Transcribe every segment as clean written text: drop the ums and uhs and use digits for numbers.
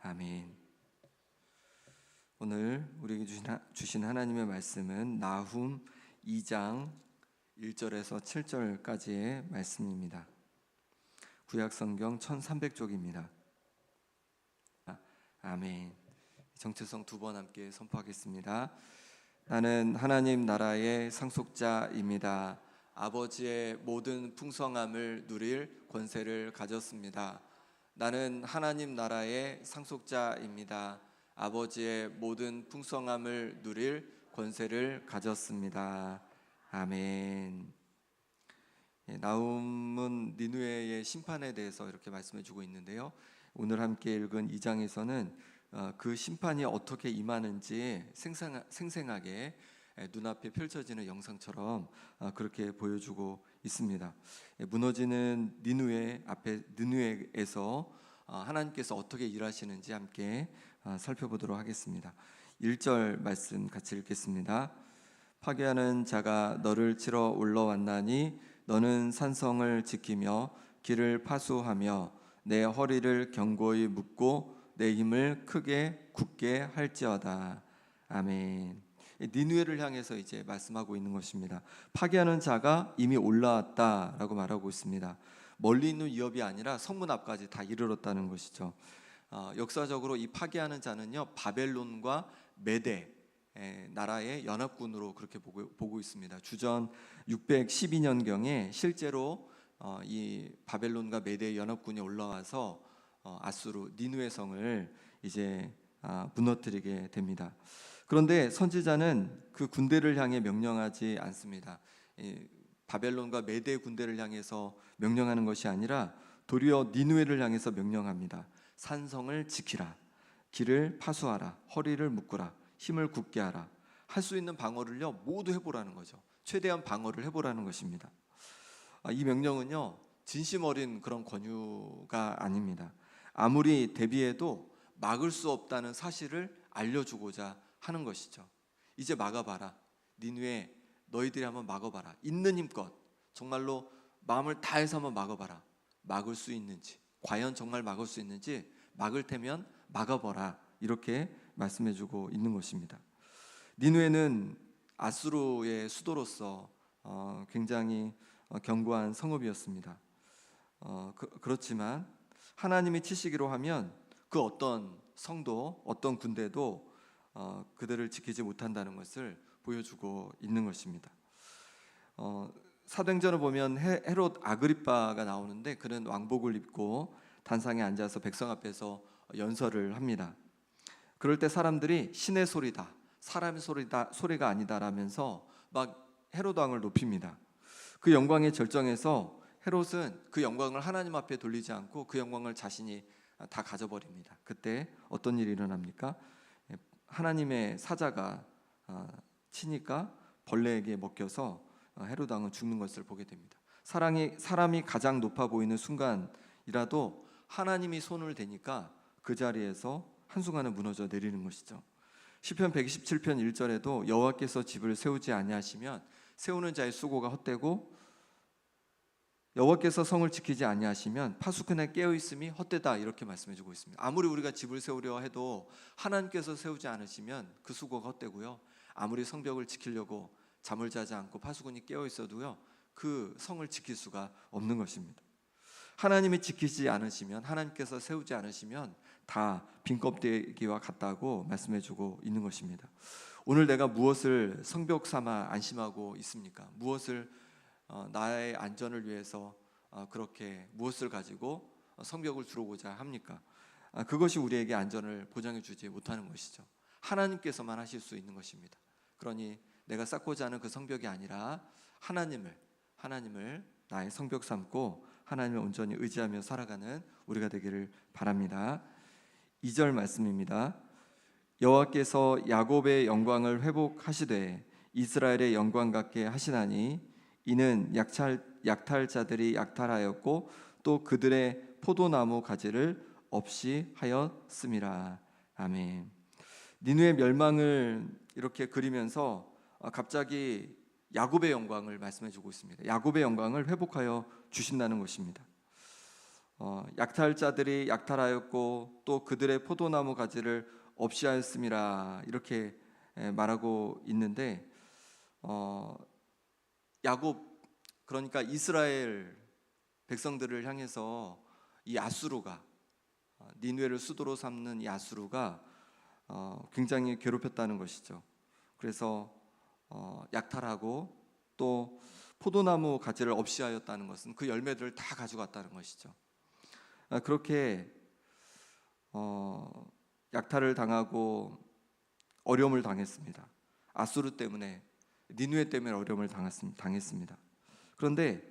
아멘. 오늘 우리에게 주신 하나님의 말씀은 나훔 2장 1절에서 7절까지의 말씀입니다. 구약성경 1300쪽입니다. 아멘. 정체성 두 번 함께 선포하겠습니다. 나는 하나님 나라의 상속자입니다. 아버지의 모든 풍성함을 누릴 권세를 가졌습니다. 나는 하나님 나라의 상속자입니다. 아버지의 모든 풍성함을 누릴 권세를 가졌습니다. 아멘. 나훔은 니느웨의 심판에 대해서 이렇게 말씀해 주고 있는데요, 오늘 함께 읽은 2장에서는 그 심판이 어떻게 임하는지 생생하게 눈앞에 펼쳐지는 영상처럼 그렇게 보여주고 있습니다. 무너지는 니느웨에서 하나님께서 어떻게 일하시는지 함께 살펴보도록 하겠습니다. 1절 말씀 같이 읽겠습니다. 파괴하는 자가 너를 치러 올라왔나니 너는 산성을 지키며 길을 파수하며 내 허리를 견고히 묶고 내 힘을 크게 굳게 할지어다. 아멘. 니느웨를 향해서 이제 말씀하고 있는 것입니다. 파괴하는 자가 이미 올라왔다라고 말하고 있습니다. 멀리 있는 위협이 아니라 성문 앞까지 다 이르렀다는 것이죠. 역사적으로 이 파괴하는 자는요, 바벨론과 메대 나라의 연합군으로 그렇게 보고 있습니다. 주전 612년경에 실제로 이 바벨론과 메대의 연합군이 올라와서 아수르 니느웨 성을 이제 무너뜨리게 됩니다. 그런데 선지자는 그 군대를 향해 명령하지 않습니다. 바벨론과 메대 군대를 향해서 명령하는 것이 아니라 도리어 니느웨를 향해서 명령합니다. 산성을 지키라, 길을 파수하라, 허리를 묶으라, 힘을 굳게 하라. 할 수 있는 방어를요 모두 해보라는 거죠. 최대한 방어를 해보라는 것입니다. 이 명령은요 진심 어린 그런 권유가 아닙니다. 아무리 대비해도 막을 수 없다는 사실을 알려주고자 하는 것이죠. 이제 막아봐라. 니느웨 너희들이 한번 막아봐라. 있는 힘껏 정말로 마음을 다해서 한번 막아봐라. 막을 수 있는지, 과연 정말 막을 수 있는지, 막을 테면 막아봐라. 이렇게 말씀해주고 있는 것입니다. 니느웨는 아수르의 수도로서 굉장히 견고한 성읍이었습니다. 그렇지만 하나님이 치시기로 하면 그 어떤 성도, 어떤 군대도 그들을 지키지 못한다는 것을 보여주고 있는 것입니다. 사도행전을 보면 헤롯 아그리빠가 나오는데 그는 왕복을 입고 단상에 앉아서 백성 앞에서 연설을 합니다. 그럴 때 사람들이 신의 소리다, 사람의 소리가 아니다라면서 막 헤롯 왕을 높입니다. 그 영광의 절정에서 헤롯은 그 영광을 하나님 앞에 돌리지 않고 그 영광을 자신이 다 가져버립니다. 그때 어떤 일이 일어납니까? 하나님의 사자가 치니까 벌레에게 먹혀서 헤롯 왕은 죽는 것을 보게 됩니다. 사람이 가장 높아 보이는 순간이라도 하나님이 손을 대니까 그 자리에서 한순간에 무너져 내리는 것이죠. 시편 127편 1절에도 여호와께서 집을 세우지 아니하시면 세우는 자의 수고가 헛되고 여호와께서 성을 지키지 아니하시면 파수꾼의 깨어있음이 헛되다, 이렇게 말씀해주고 있습니다. 아무리 우리가 집을 세우려 해도 하나님께서 세우지 않으시면 그 수고가 헛되고요, 아무리 성벽을 지키려고 잠을 자지 않고 파수꾼이 깨어있어도요 그 성을 지킬 수가 없는 것입니다. 하나님이 지키지 않으시면, 하나님께서 세우지 않으시면 다 빈 껍데기와 같다고 말씀해주고 있는 것입니다. 오늘 내가 무엇을 성벽 삼아 안심하고 있습니까? 무엇을 나의 안전을 위해서 그렇게 무엇을 가지고 성벽을 두르고자 합니까? 그것이 우리에게 안전을 보장해 주지 못하는 것이죠. 하나님께서만 하실 수 있는 것입니다. 그러니 내가 쌓고자 하는 그 성벽이 아니라 하나님을 나의 성벽 삼고 하나님을 온전히 의지하며 살아가는 우리가 되기를 바랍니다. 2절 말씀입니다. 여호와께서 야곱의 영광을 회복하시되 이스라엘의 영광 같게 하시나니 이는 약탈자들이 약탈하였고 또 그들의 포도나무 가지를 없이 하였음이라. 아멘. 니느웨 멸망을 이렇게 그리면서 갑자기 야곱의 영광을 말씀해 주고 있습니다. 야곱의 영광을 회복하여 주신다는 것입니다. 약탈자들이 약탈하였고 또 그들의 포도나무 가지를 없이 하였음이라 이렇게 말하고 있는데 야곱, 그러니까 이스라엘 백성들을 향해서 이 아수르가, 니느웨를 수도로 삼는 이 아수르가 굉장히 괴롭혔다는 것이죠. 그래서 약탈하고 또 포도나무 가지를 없이 하였다는 것은 그 열매들을 다 가져갔다는 것이죠. 그렇게 약탈을 당하고 어려움을 당했습니다. 아수르 때문에, 니느웨 때문에 어려움을 당했습니다. 그런데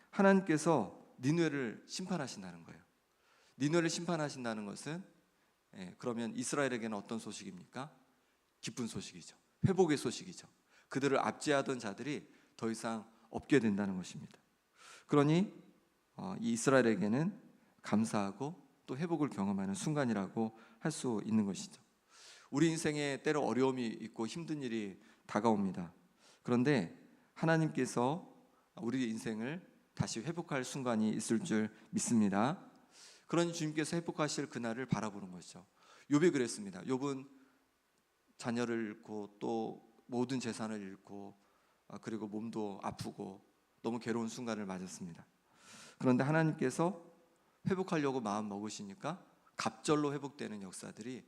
하나님께서 니느웨를 심판하신다는 거예요. 니느웨를 심판하신다는 것은 그러면 이스라엘에게는 어떤 소식입니까? 기쁜 소식이죠. 회복의 소식이죠. 그들을 압제하던 자들이 더 이상 없게 된다는 것입니다. 그러니 이 이스라엘에게는 감사하고 또 회복을 경험하는 순간이라고 할 수 있는 것이죠. 우리 인생에 때로 어려움이 있고 힘든 일이 다가옵니다. 그런데 하나님께서 우리 인생을 다시 회복할 순간이 있을 줄 믿습니다. 그러니 주님께서 회복하실 그날을 바라보는 것이죠. 욥이 그랬습니다. 욥은 자녀를 잃고 또 모든 재산을 잃고 그리고 몸도 아프고 너무 괴로운 순간을 맞았습니다. 그런데 하나님께서 회복하려고 마음 먹으시니까 갑절로 회복되는 역사들이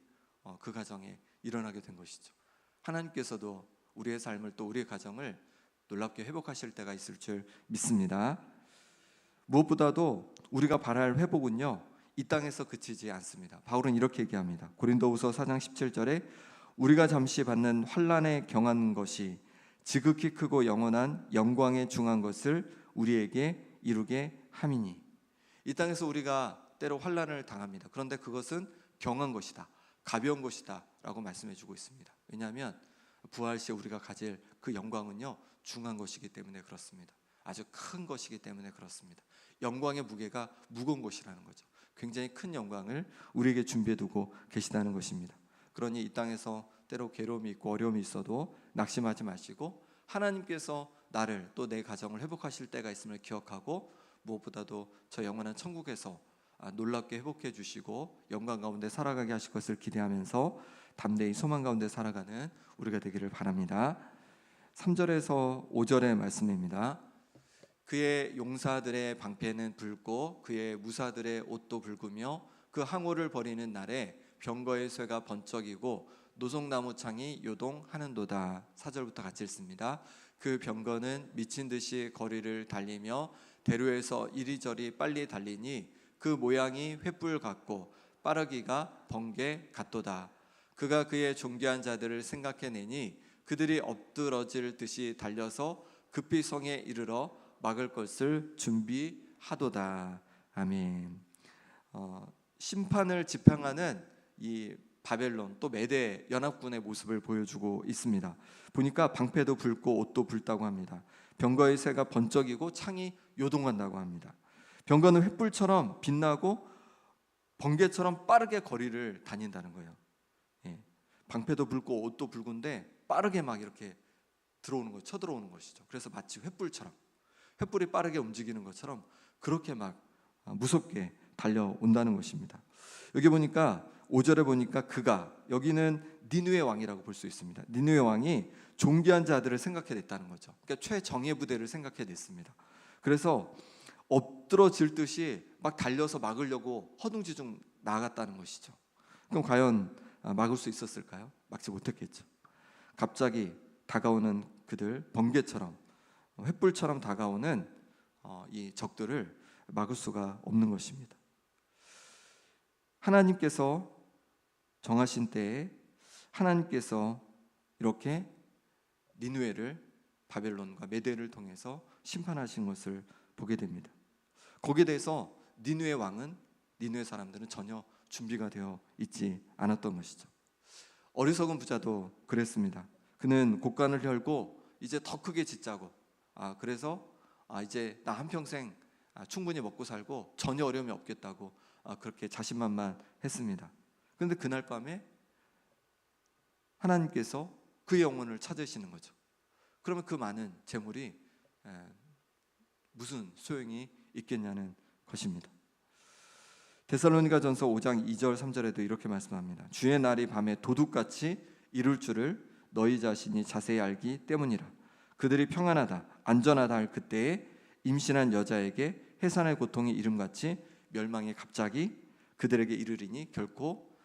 그 가정에 일어나게 된 것이죠. 하나님께서도 우리의 삶을 또 우리의 가정을 놀랍게 회복하실 때가 있을 줄 믿습니다. 무엇보다도 우리가 바랄 회복은요, 이 땅에서 그치지 않습니다. 바울은 이렇게 얘기합니다. 고린도후서 4장 17절에 우리가 잠시 받는 환난에 경한 것이 지극히 크고 영원한 영광에 중한 것을 우리에게 이루게 함이니. 이 땅에서 우리가 때로 환난을 당합니다. 그런데 그것은 경한 것이다, 가벼운 것이다 라고 말씀해 주고 있습니다. 왜냐하면 부활 시에 우리가 가질 그 영광은요, 중한 것이기 때문에 그렇습니다. 아주 큰 것이기 때문에 그렇습니다. 영광의 무게가 무거운 것이라는 거죠. 굉장히 큰 영광을 우리에게 준비해 두고 계시다는 것입니다. 그러니 이 땅에서 때로 괴로움이 있고 어려움이 있어도 낙심하지 마시고 하나님께서 나를 또 내 가정을 회복하실 때가 있음을 기억하고 무엇보다도 저 영원한 천국에서 놀랍게 회복해 주시고 영광 가운데 살아가게 하실 것을 기대하면서 담대히 소망 가운데 살아가는 우리가 되기를 바랍니다. 3절에서 5절의 말씀입니다. 그의 용사들의 방패는 붉고 그의 무사들의 옷도 붉으며 그 항우를 버리는 날에 병거의 쇠가 번쩍이고 노송나무 창이 요동하는도다. 4절부터 같이 읽습니다. 그 병거는 미친 듯이 거리를 달리며 대로에서 이리저리 빨리 달리니 그 모양이 횃불 같고 빠르기가 번개 같도다. 그가 그의 존귀한 자들을 생각해내니 그들이 엎드러질 듯이 달려서 급히 성에 이르러 막을 것을 준비하도다. 아멘. 심판을 지향하는 이 바벨론 또 메대 연합군의 모습을 보여주고 있습니다. 보니까 방패도 붉고 옷도 붉다고 합니다. 병거의 쇠가 번쩍이고 창이 요동한다고 합니다. 병거는 횃불처럼 빛나고 번개처럼 빠르게 거리를 다닌다는 거예요. 방패도 붉고 옷도 붉은데 빠르게 막 이렇게 들어오는 거, 쳐들어오는 것이죠. 그래서 마치 횃불이 빠르게 움직이는 것처럼 그렇게 막 무섭게 달려온다는 것입니다. 여기 보니까 5절에 보니까 그가, 여기는 니느웨 왕이라고 볼 수 있습니다. 니느웨 왕이 존귀한 자들을 생각해냈다는 거죠. 그러니까 최정예 부대를 생각해냈습니다. 그래서 엎드러질 듯이 막 달려서 막으려고 허둥지둥 나아갔다는 것이죠. 그럼 과연 막을 수 있었을까요? 막지 못했겠죠. 갑자기 다가오는 그들, 번개처럼 횃불처럼 다가오는 이 적들을 막을 수가 없는 것입니다. 하나님께서 정하신 때에 하나님께서 이렇게 니느웨를 바벨론과 메대를 통해서 심판하신 것을 보게 됩니다. 거기에 대해서 니느웨 왕은, 니느웨 사람들은 전혀 준비가 되어 있지 않았던 것이죠. 어리석은 부자도 그랬습니다. 그는 곳간을 헐고 이제 더 크게 짓자고, 그래서 이제 나 한평생 충분히 먹고 살고 전혀 어려움이 없겠다고 그렇게 자신만만했습니다. 그런데 그날 밤에 하나님께서 그 영혼을 찾으시는 거죠. 그러면 그 많은 재물이 무슨 소용이 있겠냐는 것입니다. 데살로니가전서 5장 2절 3절에도 이렇게 말씀합니다. 주의 날이 밤에 도둑같이 이룰 줄을 너희 자신이 자세히 알기 때문이라. 그들이 평안하다 안전하다 할 그때에 임신한 여자에게 해산의 고통이 이름같이 멸망이 갑자기 그들에게 이르리니 결코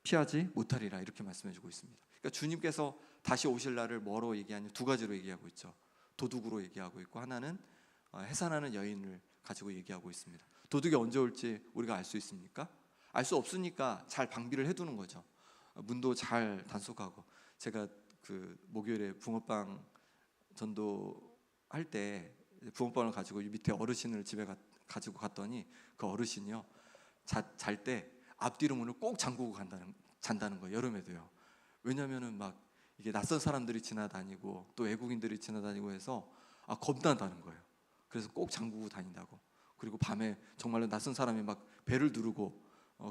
피하지 못하리라. 이렇게 말씀해주고 있습니다. 그러니까 주님께서 다시 오실 날을 뭐로 얘기하냐, 두 가지로 얘기하고 있죠. 도둑으로 얘기하고 있고, 하나는 해산하는 여인을 가지고 얘기하고 있습니다. 도둑이 언제 올지 우리가 알 수 있습니까? 알 수 없으니까 잘 방비를 해두는 거죠. 문도 잘 단속하고. 제가 그 목요일에 붕어빵 전도할 때 붕어빵을 가지고 밑에 어르신을 집에 가지고 갔더니 그 어르신이요, 잘 때 앞뒤로 문을 꼭 잠그고 잔다는 거예요. 여름에도요. 왜냐면은 막 이게 낯선 사람들이 지나다니고 또 외국인들이 지나다니고 해서 겁난다는 거예요. 그래서 꼭 잠그고 다닌다고. 그리고 밤에 정말로 낯선 사람이 막 배를 누르고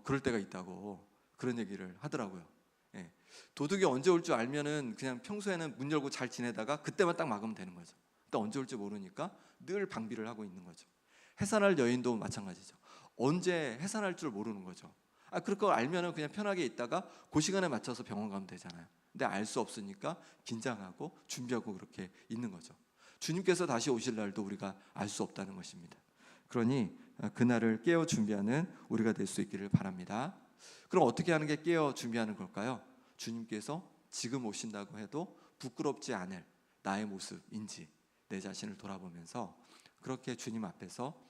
그럴 때가 있다고 그런 얘기를 하더라고요. 예. 도둑이 언제 올 줄 알면은 그냥 평소에는 문 열고 잘 지내다가 그때만 딱 막으면 되는 거죠. 또 언제 올지 모르니까 늘 방비를 하고 있는 거죠. 해산할 여인도 마찬가지죠. 언제 해산할 줄 모르는 거죠. 그럴 거 알면은 그냥 편하게 있다가 그 시간에 맞춰서 병원 가면 되잖아요. 근데 알 수 없으니까 긴장하고 준비하고 그렇게 있는 거죠. 주님께서 다시 오실 날도 우리가 알 수 없다는 것입니다. 그러니 그날을 깨어 준비하는 우리가 될 수 있기를 바랍니다. 그럼 어떻게 하는 게 깨어 준비하는 걸까요? 주님께서 지금 오신다고 해도 부끄럽지 않을 나의 모습인지 내 자신을 돌아보면서 그렇게 주님 앞에서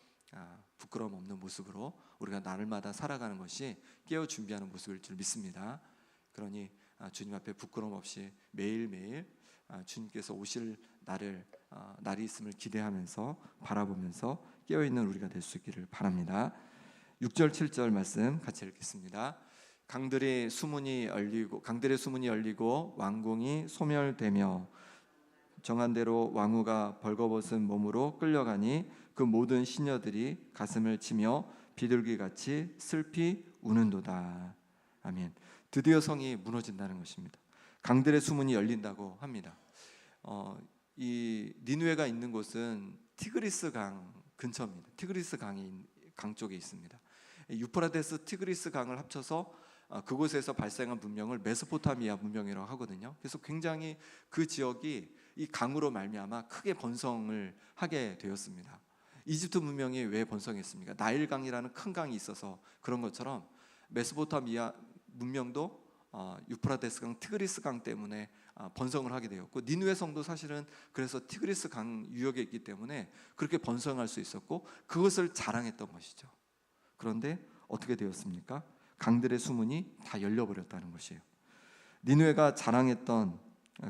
부끄러움 없는 모습으로 우리가 날마다 살아가는 것이 깨어 준비하는 모습일 줄 믿습니다. 그러니 주님 앞에 부끄러움 없이 매일매일 주님께서 오실 날이 있음을 기대하면서 바라보면서 깨어있는 우리가 될 수 있기를 바랍니다. 6절 7절 말씀 같이 읽겠습니다. 강들의 수문이 열리고 왕궁이 소멸되며 정한 대로 왕후가 벌거벗은 몸으로 끌려가니 그 모든 시녀들이 가슴을 치며 비둘기같이 슬피 우는도다. 아멘. 드디어 성이 무너진다는 것입니다. 강들의 수문이 열린다고 합니다. 이 니느웨가 있는 곳은 티그리스 강 근처입니다. 티그리스 강 쪽에 있습니다. 유프라데스 티그리스 강을 합쳐서 그곳에서 발생한 문명을 메소포타미아 문명이라고 하거든요. 그래서 굉장히 그 지역이 이 강으로 말미암아 크게 번성을 하게 되었습니다. 이집트 문명이 왜 번성했습니까? 나일강이라는 큰 강이 있어서 그런 것처럼 메소포타미아 문명도 유프라데스 강, 티그리스 강 때문에 번성을 하게 되었고, 니느웨 성도 사실은 그래서 티그리스 강 유역에 있기 때문에 그렇게 번성할 수 있었고 그것을 자랑했던 것이죠. 그런데 어떻게 되었습니까? 강들의 수문이 다 열려버렸다는 것이에요. 니느웨가 자랑했던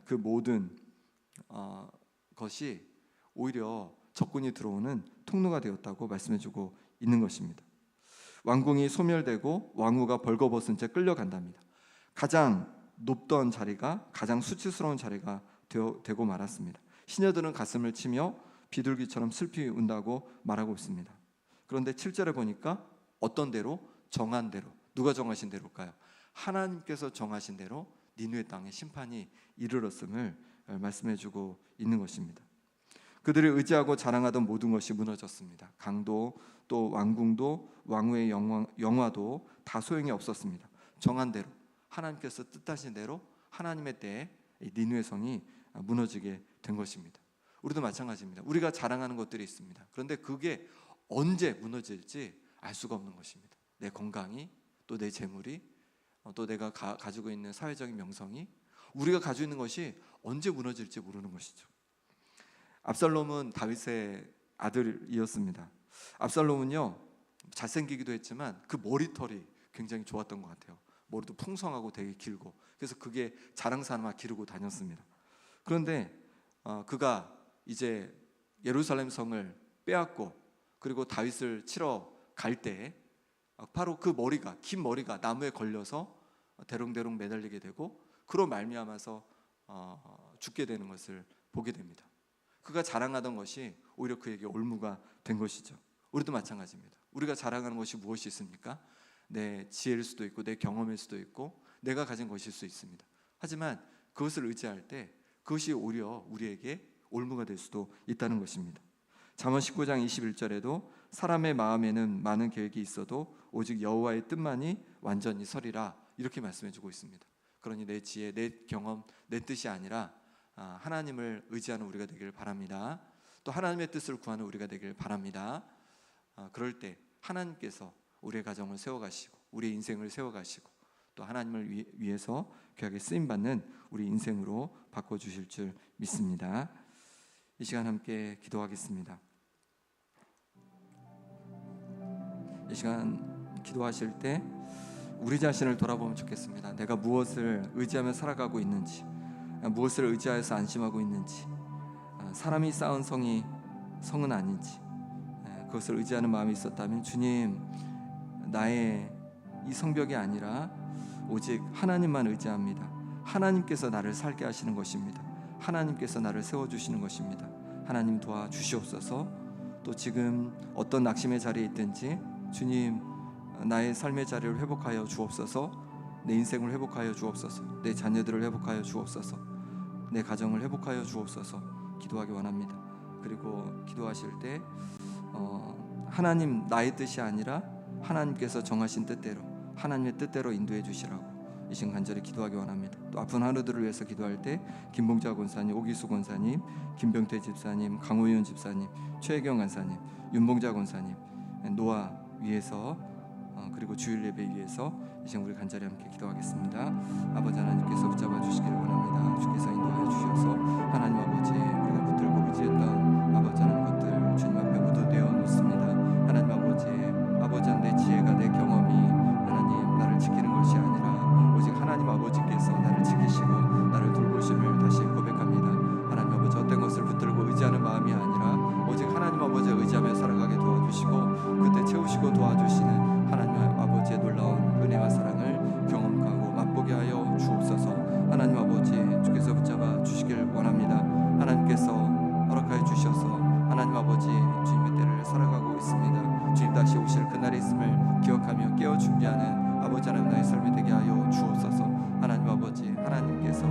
그 모든 것이 오히려 적군이 들어오는 통로가 되었다고 말씀해주고 있는 것입니다. 왕궁이 소멸되고 왕후가 벌거벗은 채 끌려간답니다. 가장 높던 자리가 가장 수치스러운 자리가 되고 말았습니다. 시녀들은 가슴을 치며 비둘기처럼 슬피 운다고 말하고 있습니다. 그런데 7절에 보니까 어떤 대로? 정한 대로. 누가 정하신 대로일까요? 하나님께서 정하신 대로 니느웨 땅에 심판이 이르렀음을 말씀해주고 있는 것입니다. 그들을 의지하고 자랑하던 모든 것이 무너졌습니다. 강도, 또 왕궁도, 왕후의 영화도 다 소용이 없었습니다. 정한 대로, 하나님께서 뜻하신 대로 하나님의 때에 니느웨 성이 무너지게 된 것입니다. 우리도 마찬가지입니다. 우리가 자랑하는 것들이 있습니다. 그런데 그게 언제 무너질지 알 수가 없는 것입니다. 내 건강이, 또 내 재물이, 또 내가 가지고 있는 사회적인 명성이, 우리가 가지고 있는 것이 언제 무너질지 모르는 것이죠. 압살롬은 다윗의 아들이었습니다. 압살롬은요, 잘생기기도 했지만 그 머리털이 굉장히 좋았던 것 같아요. 머리도 풍성하고 되게 길고, 그래서 그게 자랑삼아 기르고 다녔습니다. 그런데 그가 이제 예루살렘 성을 빼앗고 그리고 다윗을 치러 갈 때 바로 그 머리가, 긴 머리가 나무에 걸려서 대롱대롱 매달리게 되고 그로 말미암아서 죽게 되는 것을 보게 됩니다. 그가 자랑하던 것이 오히려 그에게 올무가 된 것이죠. 우리도 마찬가지입니다. 우리가 자랑하는 것이 무엇이 있습니까? 내 지혜일 수도 있고 내 경험일 수도 있고 내가 가진 것일 수 있습니다. 하지만 그것을 의지할 때 그것이 오히려 우리에게 올무가 될 수도 있다는 것입니다. 잠언 19장 21절에도 사람의 마음에는 많은 계획이 있어도 오직 여호와의 뜻만이 완전히 서리라, 이렇게 말씀해주고 있습니다. 그러니 내 지혜, 내 경험, 내 뜻이 아니라 하나님을 의지하는 우리가 되길 바랍니다. 또 하나님의 뜻을 구하는 우리가 되길 바랍니다. 그럴 때 하나님께서 우리의 가정을 세워가시고 우리의 인생을 세워가시고 또 하나님을 위해서 귀하게 쓰임받는 우리 인생으로 바꿔주실 줄 믿습니다. 이 시간 함께 기도하겠습니다. 이 시간 기도하실 때 우리 자신을 돌아보면 좋겠습니다. 내가 무엇을 의지하며 살아가고 있는지, 무엇을 의지하여서 안심하고 있는지, 사람이 쌓은 성은 아닌지, 그것을 의지하는 마음이 있었다면 주님, 나의 이 성벽이 아니라 오직 하나님만 의지합니다. 하나님께서 나를 살게 하시는 것입니다. 하나님께서 나를 세워주시는 것입니다. 하나님 도와주시옵소서. 또 지금 어떤 낙심의 자리에 있든지 주님, 나의 삶의 자리를 회복하여 주옵소서. 내 인생을 회복하여 주옵소서. 내 자녀들을 회복하여 주옵소서. 내 가정을 회복하여 주옵소서. 기도하기 원합니다. 그리고 기도하실 때 하나님, 나의 뜻이 아니라 하나님께서 정하신 뜻대로, 하나님의 뜻대로 인도해 주시라고 이 시간 간절히 기도하기 원합니다. 또 아픈 하루들을 위해서 기도할 때 김봉자 권사님, 오기수 권사님, 김병태 집사님, 강호윤 집사님, 최혜경 권사님, 윤봉자 권사님, 노아 위해서, 그리고 주일 예배 위해서 이 시간 우리 간절히 함께 기도하겠습니다. 아버지 하나님께서 붙잡아 주시기를 원합니다. 주께서 인도하여 주셔서 하나님 아버지, 우리가 붙들고 의지했던 아버지 하나님 것들 주님 앞에 모두 내어 놓습니다. 하나님 아버지, 아버지 내 지혜가, 내 경험이 하나님 나를 지키는 것이 아니라 오직 하나님 아버지께서 나를 지키시고 나를 돌보심을 다시 고백합니다. 하나님 아버지, 어떤 것을 붙들고 의지하는 마음이 아니라 오직 하나님 아버지에 의지하며 살아가게 도와주시고 그때 채우시고 도와주시는 하나님 아버지의 놀라운 은혜와 사랑을 경험하고 맛보게 하여 주옵소서. 하나님 아버지, 주께서 붙잡아 주시길 원합니다. 하나님께서 허락하여 주셔서 하나님 아버지 주님의 때를 살아가고 있습니다. 주님 다시 오실 그날이 있음을 기억하며 깨어 준비하는 아버지 하나님 나의 삶이 되게 하여 주옵소서. 하나님 아버지, 하나님께서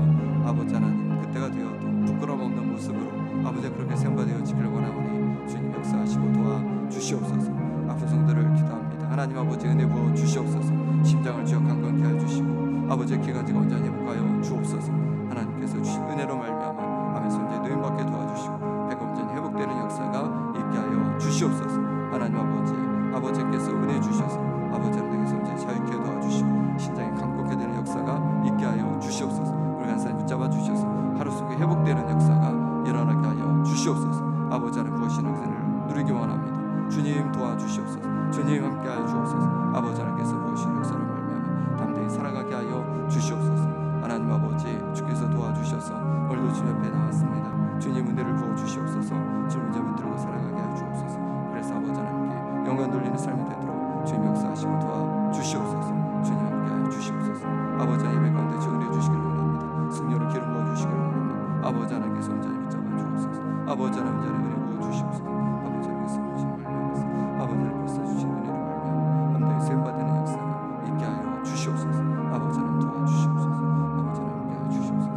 아버지 하나님 그때가 되어도 부끄러움 없는 모습으로 아버지 그렇게 생활되어지길 원하오니 주님 역사하시고 도와주시옵소서. 아픈 성도를 기도합니다. 하나님 아버지 은혜 부어 주시옵소서. 심장을 주여 강건케 하여 주시고 아버지의 기관지가 온전히 회복하여 주옵소서. 하나님께서 주신 은혜로 말미암아 암의 손자의 노임받게 도와주시고 배가 온전히 회복되는 역사가 있게 하여 주시옵소서. 하나님 아버지, 아버지께서 은혜 주셔서 아버지 하나님의 손자의 자유케 도와주시고 신장이 강건케 되는 역사가 있게 하여 주시옵소서. 우리 간사님 붙잡아 주셔서 하루 속에 회복되는 역사가 일어나게 하여 주시옵소서. 아버지 하나님 부으시는 은혜를 누리기 원합니다. 주님 도와주시옵소서. 주님 함께하여 주옵소서. 아버지 하나님께서 부으시는 역사를 말미암아 담대히 살아가게 하여 주시옵소서. 하나님 아버지, 주께서 도와주셔서 오늘도 주님 옆에 나왔습니다. 주님 은혜를 부어 주시옵소서. 주님 문제 붙들고 살아가게 하여 주옵소서. 그래서 아버지 하나님께 영광 돌리는 삶이 되도록 주님 역사하시고 도와주시옵소서. 주님 함께하여 주시옵소서. 아버지 예배 가운데 주 은혜 주시기를 원합니다. 승려를 기름 부어 주시기를 원합니다. 아버지 하나님께서 온전히 붙잡아 주옵소서. 아버지 하나님 온전히 은혜 부어 주시옵소서. 아버지 하나님께서 주신 말씀에서 아버지 하나님께서 주신 은혜를 말미암아 담대히 세움받는 역사가 있게 하여 주시옵소서. 아버지 하나님 도와주시옵소서. 아버지 하나님께 하여 주시옵소서.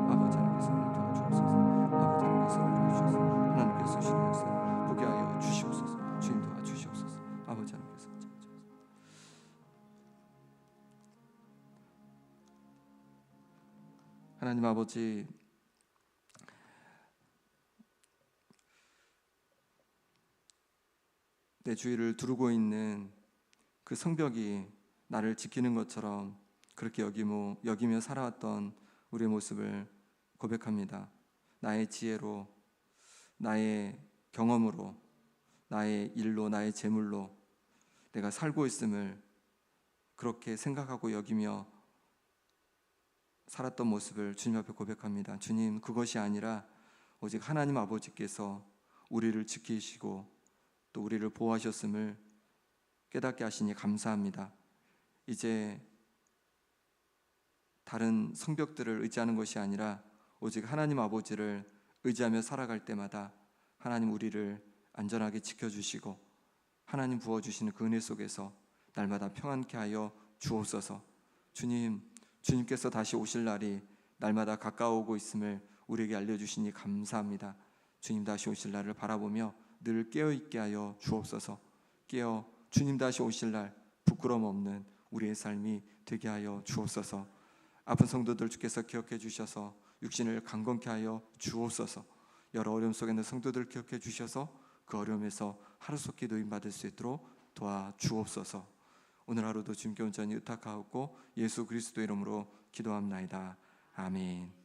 아버지 하나님께서 은혜 도와주옵소서. 아버지 하나님께서 은혜 주셔서 하나님께서 주시는 역사 보게 하여 주시옵소서. 주님 도와주시옵소서. 아버지 하나님께서 하나님 아버지, 내 주위를 두르고 있는 그 성벽이 나를 지키는 것처럼 그렇게 여기며 살아왔던 우리의 모습을 고백합니다. 나의 지혜로, 나의 경험으로, 나의 일로, 나의 재물로 내가 살고 있음을 그렇게 생각하고 여기며 살았던 모습을 주님 앞에 고백합니다. 주님, 그것이 아니라 오직 하나님 아버지께서 우리를 지키시고 또 우리를 보호하셨음을 깨닫게 하시니 감사합니다. 이제 다른 성벽들을 의지하는 것이 아니라 오직 하나님 아버지를 의지하며 살아갈 때마다 하나님 우리를 안전하게 지켜주시고 하나님 부어주시는 그 은혜 속에서 날마다 평안케 하여 주옵소서. 주님께서 다시 오실 날이 날마다 가까워오고 있음을 우리에게 알려주시니 감사합니다. 주님 다시 오실 날을 바라보며 늘 깨어있게 하여 주옵소서. 깨어 주님 다시 오실 날 부끄러움 없는 우리의 삶이 되게 하여 주옵소서. 아픈 성도들 주께서 기억해 주셔서 육신을 강건케 하여 주옵소서. 여러 어려움 속에 있는 성도들 기억해 주셔서 그 어려움에서 하루속히 노임받을 수 있도록 도와주옵소서. 오늘 하루도 주님께 온전히 의탁하옵고 예수 그리스도 이름으로 기도합나이다. 아멘.